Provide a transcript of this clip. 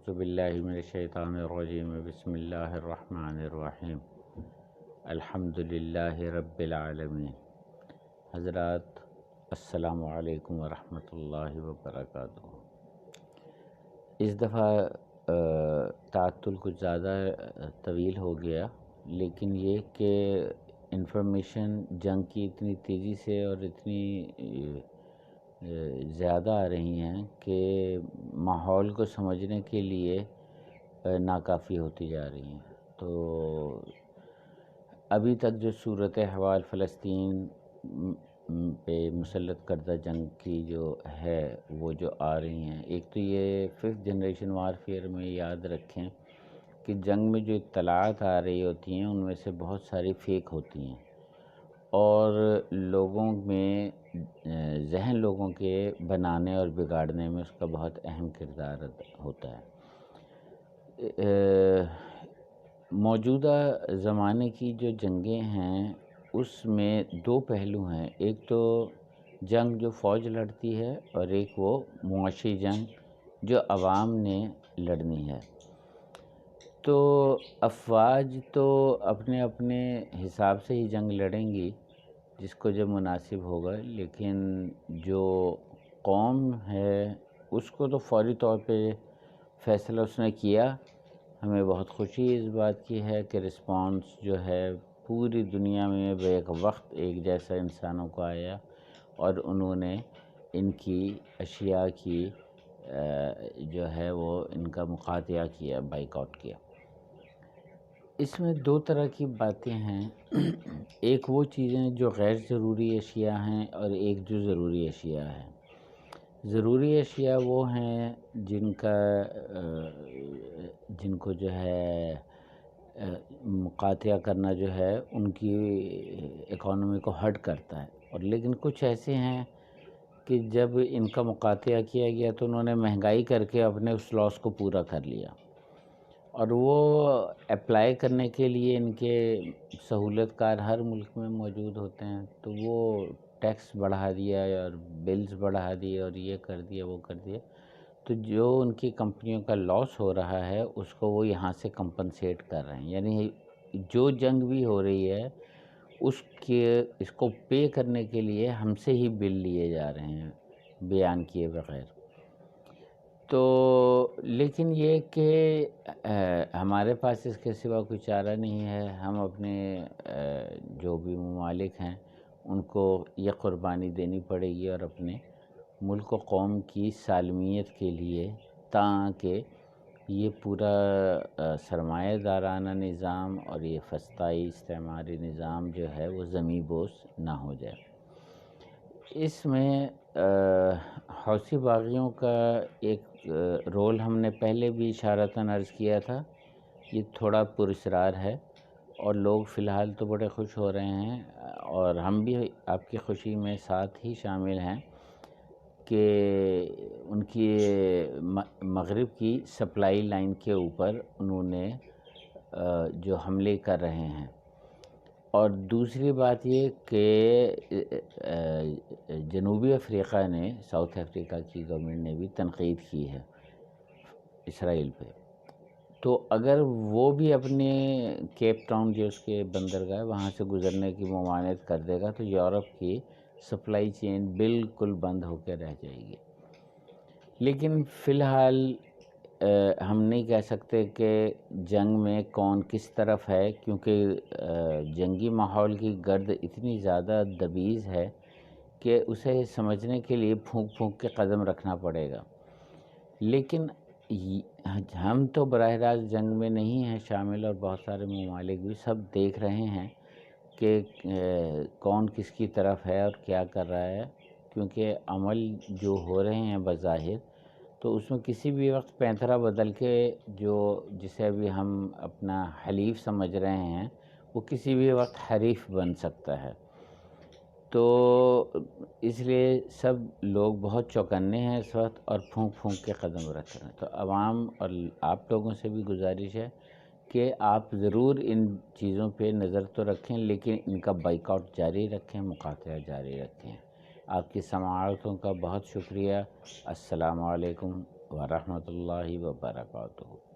اعوذ باللہ من الشیطان الرجیم بسم اللہ الرحمن الرحیم الحمد للہ رب العالمین۔ حضرات السلام علیکم ورحمۃ اللہ وبرکاتہ۔ اس دفعہ تعطل کچھ زیادہ طویل ہو گیا، لیکن یہ کہ انفارمیشن جنگ کی اتنی تیزی سے اور اتنی زیادہ آ رہی ہیں کہ ماحول کو سمجھنے کے لیے ناکافی ہوتی جا رہی ہیں۔ تو ابھی تک جو صورت حوال فلسطین پہ مسلط کردہ جنگ کی جو ہے وہ جو آ رہی ہیں، ایک تو یہ 5th جنریشن وارفیئر میں یاد رکھیں کہ جنگ میں جو اطلاعات آ رہی ہوتی ہیں ان میں سے بہت ساری فیک ہوتی ہیں اور لوگوں میں ذہن لوگوں کے بنانے اور بگاڑنے میں اس کا بہت اہم کردار ہوتا ہے۔ موجودہ زمانے کی جو جنگیں ہیں اس میں دو پہلو ہیں، ایک تو جنگ جو فوج لڑتی ہے اور ایک وہ معاشی جنگ جو عوام نے لڑنی ہے۔ تو افواج تو اپنے اپنے حساب سے ہی جنگ لڑیں گی جس کو جب مناسب ہوگا، لیکن جو قوم ہے اس کو تو فوری طور پہ فیصلہ اس نے کیا۔ ہمیں بہت خوشی اس بات کی ہے کہ رسپانس جو ہے پوری دنیا میں بیک وقت ایک جیسا انسانوں کو آیا اور انہوں نے ان کی اشیاء کی جو ہے وہ ان کا مقاطعہ کیا، بائیکاٹ کیا۔ اس میں دو طرح کی باتیں ہیں، ایک وہ چیزیں جو غیر ضروری اشیاء ہیں اور ایک جو ضروری اشیاء ہیں۔ ضروری اشیاء وہ ہیں جن کو جو ہے مقاطعہ کرنا جو ہے ان کی اکانومی کو ہرٹ کرتا ہے، اور لیکن کچھ ایسے ہیں کہ جب ان کا مقاطعہ کیا گیا تو انہوں نے مہنگائی کر کے اپنے اس لاس کو پورا کر لیا، اور وہ اپلائی کرنے کے لیے ان کے سہولت کار ہر ملک میں موجود ہوتے ہیں، تو وہ ٹیکس بڑھا دیا اور بلز بڑھا دیے اور یہ کر دیا وہ کر دیا، تو جو ان کی کمپنیوں کا لاس ہو رہا ہے اس کو وہ یہاں سے کمپنسیٹ کر رہے ہیں، یعنی جو جنگ بھی ہو رہی ہے اس کو پے کرنے کے لیے ہم سے ہی بل لیے جا رہے ہیں بیان کیے بغیر۔ تو لیکن یہ کہ ہمارے پاس اس کے سوا کوئی چارہ نہیں ہے، ہم اپنے جو بھی ممالک ہیں ان کو یہ قربانی دینی پڑے گی اور اپنے ملک و قوم کی سالمیت کے لیے، تاکہ یہ پورا سرمایہ دارانہ نظام اور یہ فسطائی استعماری نظام جو ہے وہ زمیں بوس نہ ہو جائے۔ اس میں حوثی باغیوں کا ایک رول ہم نے پہلے بھی اشارتاً عرض کیا تھا، یہ تھوڑا پراسرار ہے اور لوگ فی الحال تو بڑے خوش ہو رہے ہیں، اور ہم بھی آپ کی خوشی میں ساتھ ہی شامل ہیں کہ ان کی مغرب کی سپلائی لائن کے اوپر انہوں نے جو حملے کر رہے ہیں۔ اور دوسری بات یہ کہ جنوبی افریقہ نے، ساؤتھ افریقہ کی گورنمنٹ نے بھی تنقید کی ہے اسرائیل پہ، تو اگر وہ بھی اپنے کیپ ٹاؤن جو اس کے بندرگاہ وہاں سے گزرنے کی ممانعت کر دے گا تو یورپ کی سپلائی چین بالکل بند ہو کے رہ جائے گی۔ لیکن فی الحال ہم نہیں کہہ سکتے کہ جنگ میں کون کس طرف ہے، کیونکہ جنگی ماحول کی گرد اتنی زیادہ دبیز ہے کہ اسے سمجھنے کے لیے پھونک پھونک کے قدم رکھنا پڑے گا۔ لیکن ہم تو براہ راست جنگ میں نہیں ہیں شامل، اور بہت سارے ممالک بھی سب دیکھ رہے ہیں کہ کون کس کی طرف ہے اور کیا کر رہا ہے، کیونکہ عمل جو ہو رہے ہیں بظاہر تو اس میں کسی بھی وقت پینترا بدل کے جسے ابھی ہم اپنا حلیف سمجھ رہے ہیں وہ کسی بھی وقت حریف بن سکتا ہے۔ تو اس لیے سب لوگ بہت چوکنے ہیں اس وقت اور پھونک پھونک کے قدم رکھ رہے ہیں۔ تو عوام اور آپ لوگوں سے بھی گزارش ہے کہ آپ ضرور ان چیزوں پہ نظر تو رکھیں، لیکن ان کا بائیکاٹ جاری رکھیں، مقاطعہ جاری رکھیں۔ آپ کی سماعتوں کا بہت شکریہ۔ السلام علیکم ورحمۃ اللہ وبرکاتہ۔